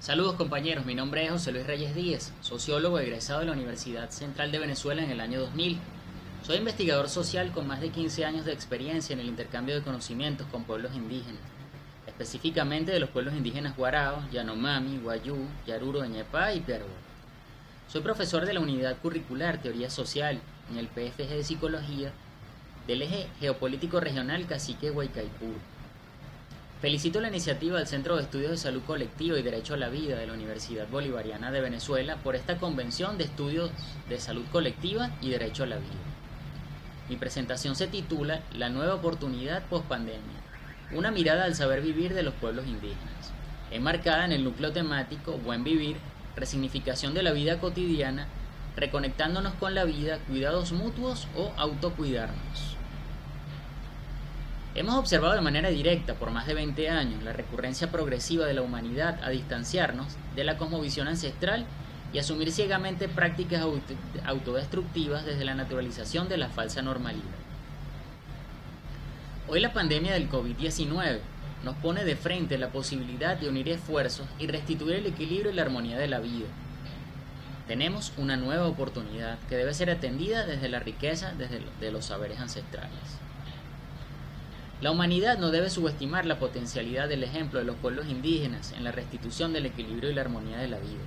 Saludos compañeros, mi nombre es José Luis Reyes Díez, sociólogo egresado de la Universidad Central de Venezuela en el año 2000. Soy investigador social con más de 15 años de experiencia en el intercambio de conocimientos con pueblos indígenas, específicamente de los pueblos indígenas Guaraos, Yanomami, Wayuu, Yaruro, Ñepá y Piarú. Soy profesor de la unidad curricular Teoría Social en el PFG de Psicología del eje geopolítico regional Cacique Huaycaipuro. Felicito la iniciativa del Centro de Estudios de Salud Colectiva y Derecho a la Vida de la Universidad Bolivariana de Venezuela por esta Convención de Estudios de Salud Colectiva y Derecho a la Vida. Mi presentación se titula La nueva oportunidad post-pandemia, una mirada al saber vivir de los pueblos indígenas, enmarcada en el núcleo temático Buen Vivir, resignificación de la vida cotidiana, reconectándonos con la vida, cuidados mutuos o autocuidarnos. Hemos observado de manera directa por más de 20 años la recurrencia progresiva de la humanidad a distanciarnos de la cosmovisión ancestral y asumir ciegamente prácticas autodestructivas desde la naturalización de la falsa normalidad. Hoy la pandemia del COVID-19 nos pone de frente la posibilidad de unir esfuerzos y restituir el equilibrio y la armonía de la vida. Tenemos una nueva oportunidad que debe ser atendida desde la riqueza de los saberes ancestrales. La humanidad no debe subestimar la potencialidad del ejemplo de los pueblos indígenas en la restitución del equilibrio y la armonía de la vida.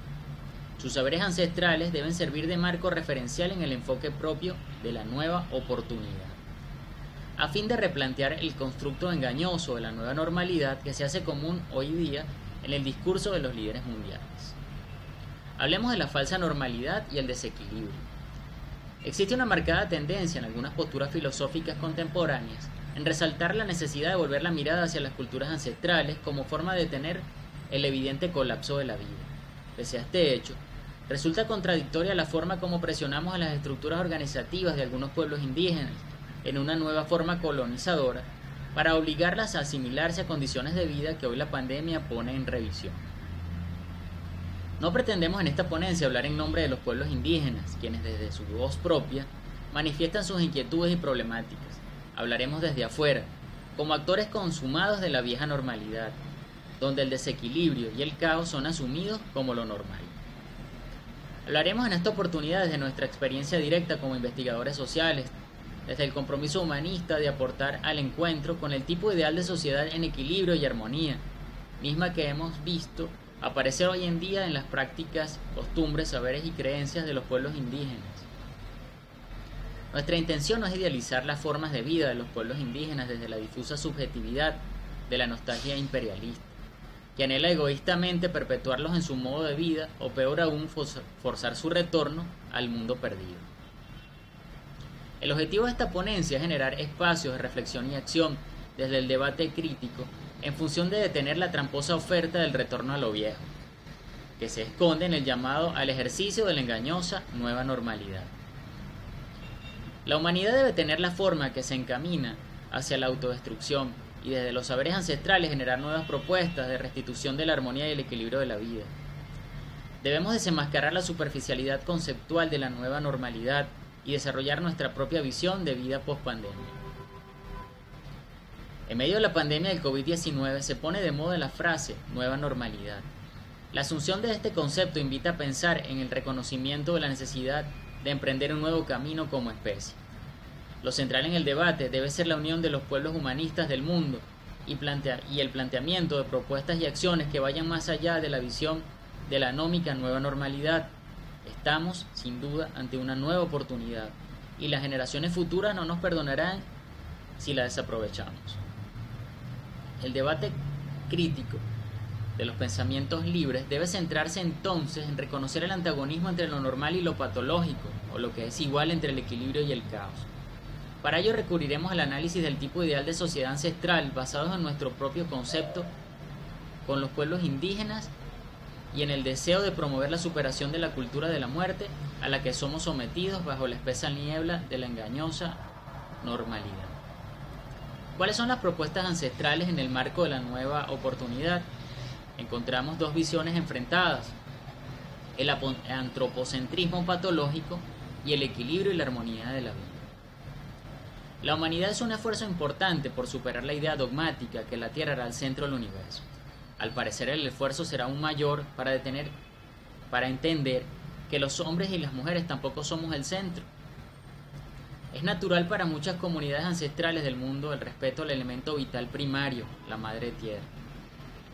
Sus saberes ancestrales deben servir de marco referencial en el enfoque propio de la nueva oportunidad, a fin de replantear el constructo engañoso de la nueva normalidad que se hace común hoy día en el discurso de los líderes mundiales. Hablemos de la falsa normalidad y el desequilibrio. Existe una marcada tendencia en algunas posturas filosóficas contemporáneas en resaltar la necesidad de volver la mirada hacia las culturas ancestrales como forma de detener el evidente colapso de la vida. Pese a este hecho, resulta contradictoria la forma como presionamos a las estructuras organizativas de algunos pueblos indígenas en una nueva forma colonizadora para obligarlas a asimilarse a condiciones de vida que hoy la pandemia pone en revisión. No pretendemos en esta ponencia hablar en nombre de los pueblos indígenas, quienes desde su voz propia manifiestan sus inquietudes y problemáticas. Hablaremos desde afuera, como actores consumados de la vieja normalidad, donde el desequilibrio y el caos son asumidos como lo normal. Hablaremos en esta oportunidad desde nuestra experiencia directa como investigadores sociales, desde el compromiso humanista de aportar al encuentro con el tipo ideal de sociedad en equilibrio y armonía, misma que hemos visto aparecer hoy en día en las prácticas, costumbres, saberes y creencias de los pueblos indígenas. Nuestra intención no es idealizar las formas de vida de los pueblos indígenas desde la difusa subjetividad de la nostalgia imperialista, que anhela egoístamente perpetuarlos en su modo de vida o peor aún forzar su retorno al mundo perdido. El objetivo de esta ponencia es generar espacios de reflexión y acción desde el debate crítico en función de detener la tramposa oferta del retorno a lo viejo, que se esconde en el llamado al ejercicio de la engañosa nueva normalidad. La humanidad debe tener la forma que se encamina hacia la autodestrucción y desde los saberes ancestrales generar nuevas propuestas de restitución de la armonía y el equilibrio de la vida. Debemos desenmascarar la superficialidad conceptual de la nueva normalidad y desarrollar nuestra propia visión de vida post-pandemia. En medio de la pandemia del COVID-19 se pone de moda la frase nueva normalidad. La asunción de este concepto invita a pensar en el reconocimiento de la necesidad de emprender un nuevo camino como especie. Lo central en el debate debe ser la unión de los pueblos humanistas del mundo y el planteamiento de propuestas y acciones que vayan más allá de la visión de la anómica nueva normalidad. Estamos, sin duda, ante una nueva oportunidad y las generaciones futuras no nos perdonarán si la desaprovechamos. El debate crítico de los pensamientos libres debe centrarse entonces en reconocer el antagonismo entre lo normal y lo patológico, o lo que es igual entre el equilibrio y el caos. Para ello recurriremos al análisis del tipo ideal de sociedad ancestral basados en nuestro propio concepto con los pueblos indígenas y en el deseo de promover la superación de la cultura de la muerte a la que somos sometidos bajo la espesa niebla de la engañosa normalidad. ¿Cuáles son las propuestas ancestrales en el marco de la nueva oportunidad? Encontramos dos visiones enfrentadas: el antropocentrismo patológico y el equilibrio y la armonía de la vida. La humanidad es un esfuerzo importante por superar la idea dogmática que la Tierra era el centro del universo. Al parecer el esfuerzo será aún mayor para entender que los hombres y las mujeres tampoco somos el centro. Es natural para muchas comunidades ancestrales del mundo el respeto al elemento vital primario, la madre tierra.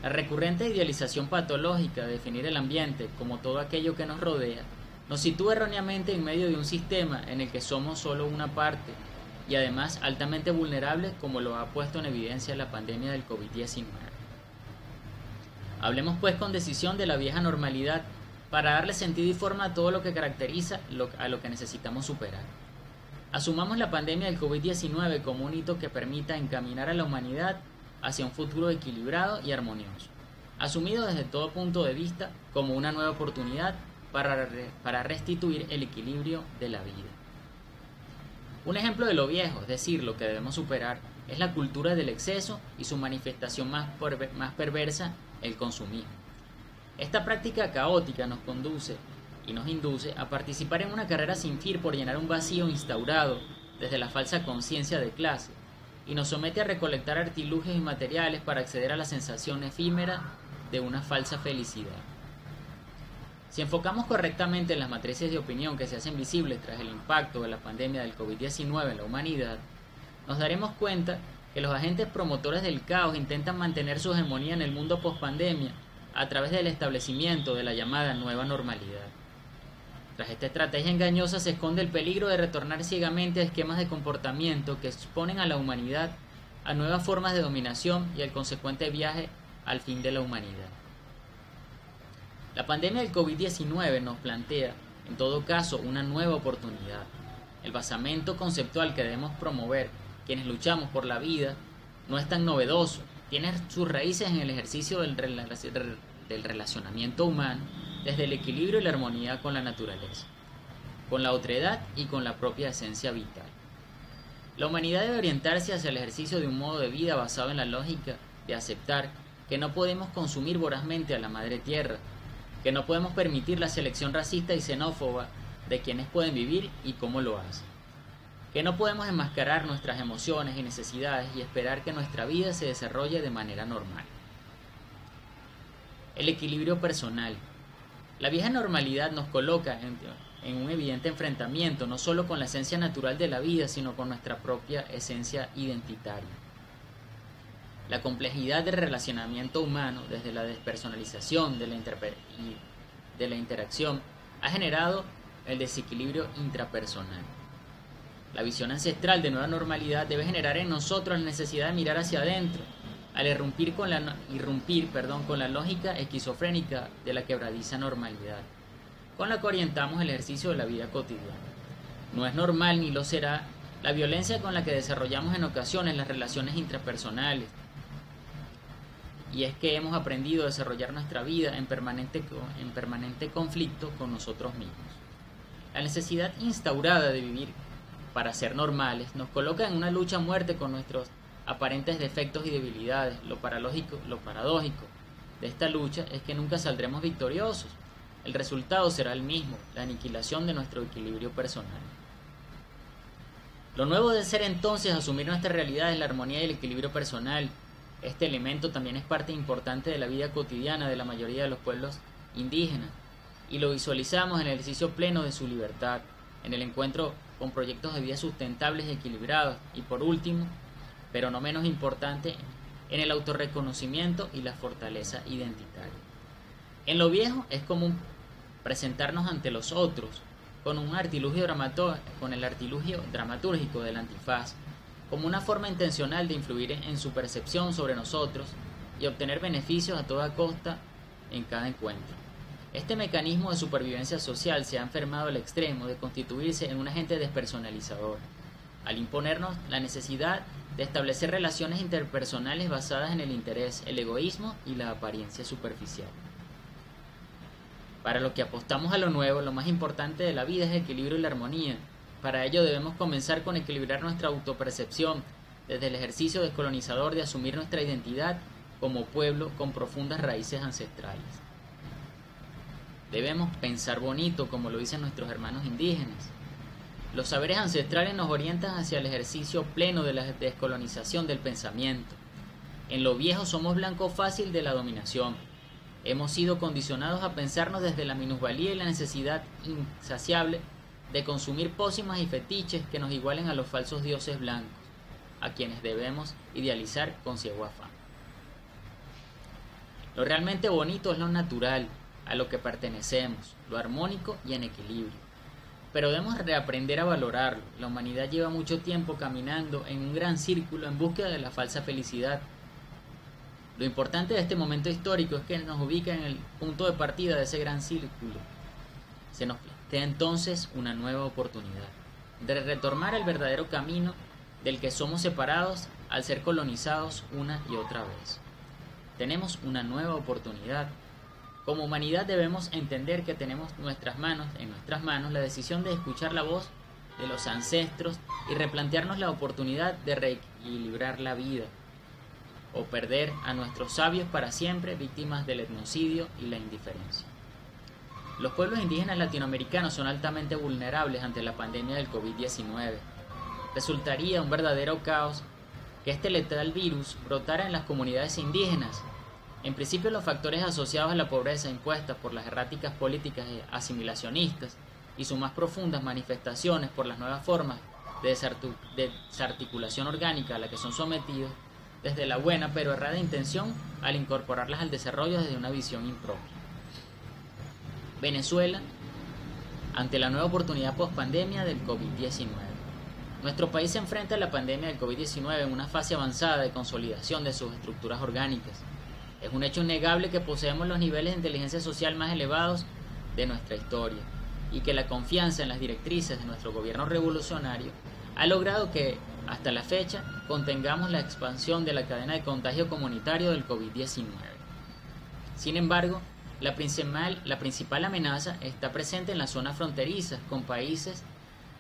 La recurrente idealización patológica de definir el ambiente como todo aquello que nos rodea nos sitúa erróneamente en medio de un sistema en el que somos solo una parte y además altamente vulnerables, como lo ha puesto en evidencia la pandemia del COVID-19. Hablemos pues con decisión de la vieja normalidad para darle sentido y forma a todo lo que caracteriza a lo que necesitamos superar. Asumamos la pandemia del COVID-19 como un hito que permita encaminar a la humanidad hacia un futuro equilibrado y armonioso, asumido desde todo punto de vista como una nueva oportunidad para restituir el equilibrio de la vida. Un ejemplo de lo viejo, es decir, lo que debemos superar, es la cultura del exceso y su manifestación más perversa, el consumismo. Esta práctica caótica nos conduce y nos induce a participar en una carrera sin fin por llenar un vacío instaurado desde la falsa conciencia de clase y nos somete a recolectar artilugios y materiales para acceder a la sensación efímera de una falsa felicidad. Si enfocamos correctamente en las matrices de opinión que se hacen visibles tras el impacto de la pandemia del COVID-19 en la humanidad, nos daremos cuenta que los agentes promotores del caos intentan mantener su hegemonía en el mundo post-pandemia a través del establecimiento de la llamada nueva normalidad. Tras esta estrategia engañosa se esconde el peligro de retornar ciegamente a esquemas de comportamiento que exponen a la humanidad a nuevas formas de dominación y al consecuente viaje al fin de la humanidad. La pandemia del COVID-19 nos plantea, en todo caso, una nueva oportunidad. El basamento conceptual que debemos promover quienes luchamos por la vida no es tan novedoso, tiene sus raíces en el ejercicio del relacionamiento humano desde el equilibrio y la armonía con la naturaleza, con la otredad y con la propia esencia vital. La humanidad debe orientarse hacia el ejercicio de un modo de vida basado en la lógica de aceptar que no podemos consumir vorazmente a la madre tierra, que no podemos permitir la selección racista y xenófoba de quienes pueden vivir y cómo lo hacen, que no podemos enmascarar nuestras emociones y necesidades y esperar que nuestra vida se desarrolle de manera normal. El equilibrio personal. La vieja normalidad nos coloca en un evidente enfrentamiento no solo con la esencia natural de la vida, sino con nuestra propia esencia identitaria. La complejidad del relacionamiento humano, desde la despersonalización de la interacción, ha generado el desequilibrio intrapersonal. La visión ancestral de nueva normalidad debe generar en nosotros la necesidad de mirar hacia adentro, al irrumpir con la lógica esquizofrénica de la quebradiza normalidad, con la que orientamos el ejercicio de la vida cotidiana. No es normal ni lo será la violencia con la que desarrollamos en ocasiones las relaciones intrapersonales, y es que hemos aprendido a desarrollar nuestra vida en permanente conflicto con nosotros mismos. La necesidad instaurada de vivir para ser normales nos coloca en una lucha a muerte con nuestros aparentes defectos y debilidades. Lo paradójico de esta lucha es que nunca saldremos victoriosos. El resultado será el mismo, la aniquilación de nuestro equilibrio personal. Lo nuevo debe ser entonces asumir nuestra realidad es la armonía y el equilibrio personal. Este elemento también es parte importante de la vida cotidiana de la mayoría de los pueblos indígenas y lo visualizamos en el ejercicio pleno de su libertad, en el encuentro con proyectos de vida sustentables y equilibrados y por último, pero no menos importante, en el autorreconocimiento y la fortaleza identitaria. En lo viejo es común presentarnos ante los otros con el artilugio dramatúrgico del antifaz, como una forma intencional de influir en su percepción sobre nosotros y obtener beneficios a toda costa en cada encuentro. Este mecanismo de supervivencia social se ha enfermado al extremo de constituirse en un agente despersonalizador, al imponernos la necesidad de establecer relaciones interpersonales basadas en el interés, el egoísmo y la apariencia superficial. Para lo que apostamos a lo nuevo, lo más importante de la vida es el equilibrio y la armonía. Para ello debemos comenzar con equilibrar nuestra autopercepción desde el ejercicio descolonizador de asumir nuestra identidad como pueblo con profundas raíces ancestrales. Debemos pensar bonito, como lo dicen nuestros hermanos indígenas. Los saberes ancestrales nos orientan hacia el ejercicio pleno de la descolonización del pensamiento. En lo viejo somos blanco fácil de la dominación. Hemos sido condicionados a pensarnos desde la minusvalía y la necesidad insaciable de consumir pócimas y fetiches que nos igualen a los falsos dioses blancos, a quienes debemos idealizar con ciego afán. Lo realmente bonito es lo natural, a lo que pertenecemos, lo armónico y en equilibrio. Pero debemos reaprender a valorarlo. La humanidad lleva mucho tiempo caminando en un gran círculo en búsqueda de la falsa felicidad. Lo importante de este momento histórico es que nos ubica en el punto de partida de ese gran círculo. Se nos plantea entonces una nueva oportunidad de retomar el verdadero camino del que somos separados al ser colonizados una y otra vez. Tenemos una nueva oportunidad. Como humanidad debemos entender que tenemos en nuestras manos la decisión de escuchar la voz de los ancestros y replantearnos la oportunidad de reequilibrar la vida, o perder a nuestros sabios para siempre víctimas del etnocidio y la indiferencia. Los pueblos indígenas latinoamericanos son altamente vulnerables ante la pandemia del COVID-19. Resultaría un verdadero caos que este letal virus brotara en las comunidades indígenas. En principio, los factores asociados a la pobreza impuestas por las erráticas políticas asimilacionistas y sus más profundas manifestaciones por las nuevas formas de desarticulación orgánica a la que son sometidos, desde la buena pero errada intención al incorporarlas al desarrollo desde una visión impropia. Venezuela, ante la nueva oportunidad post-pandemia del COVID-19. Nuestro país se enfrenta a la pandemia del COVID-19 en una fase avanzada de consolidación de sus estructuras orgánicas. Es un hecho innegable que poseemos los niveles de inteligencia social más elevados de nuestra historia y que la confianza en las directrices de nuestro gobierno revolucionario ha logrado que, hasta la fecha, contengamos la expansión de la cadena de contagio comunitario del COVID-19. Sin embargo, la principal amenaza está presente en las zonas fronterizas con países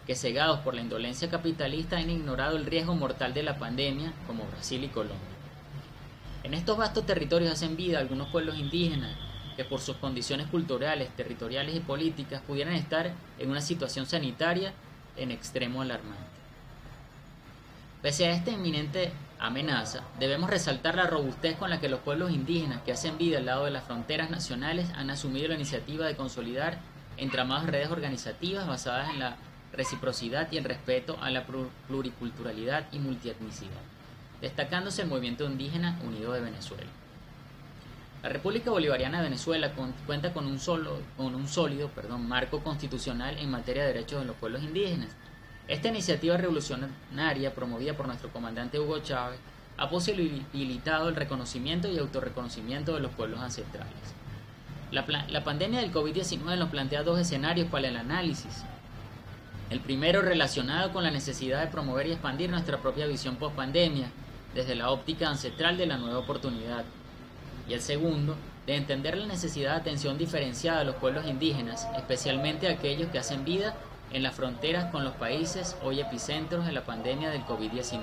que, cegados por la indolencia capitalista, han ignorado el riesgo mortal de la pandemia, como Brasil y Colombia. En estos vastos territorios hacen vida algunos pueblos indígenas que por sus condiciones culturales, territoriales y políticas pudieran estar en una situación sanitaria en extremo alarmante. Pese a esta inminente amenaza, debemos resaltar la robustez con la que los pueblos indígenas que hacen vida al lado de las fronteras nacionales han asumido la iniciativa de consolidar entramadas redes organizativas basadas en la reciprocidad y el respeto a la pluriculturalidad y multietnicidad, destacándose el Movimiento Indígena Unido de Venezuela. La República Bolivariana de Venezuela cuenta con un sólido marco constitucional en materia de derechos de los pueblos indígenas. Esta iniciativa revolucionaria, promovida por nuestro comandante Hugo Chávez, ha posibilitado el reconocimiento y autorreconocimiento de los pueblos ancestrales. La pandemia del COVID-19 nos plantea dos escenarios para el análisis. El primero, relacionado con la necesidad de promover y expandir nuestra propia visión post-pandemia, desde la óptica ancestral de la nueva oportunidad. Y el segundo, de entender la necesidad de atención diferenciada a los pueblos indígenas, especialmente a aquellos que hacen vida en las fronteras con los países hoy epicentros de la pandemia del COVID-19.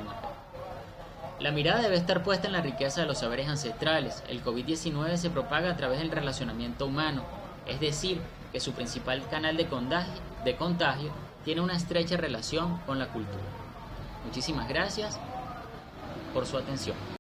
La mirada debe estar puesta en la riqueza de los saberes ancestrales. El COVID-19 se propaga a través del relacionamiento humano, es decir, que su principal canal de contagio tiene una estrecha relación con la cultura. Muchísimas gracias por su atención.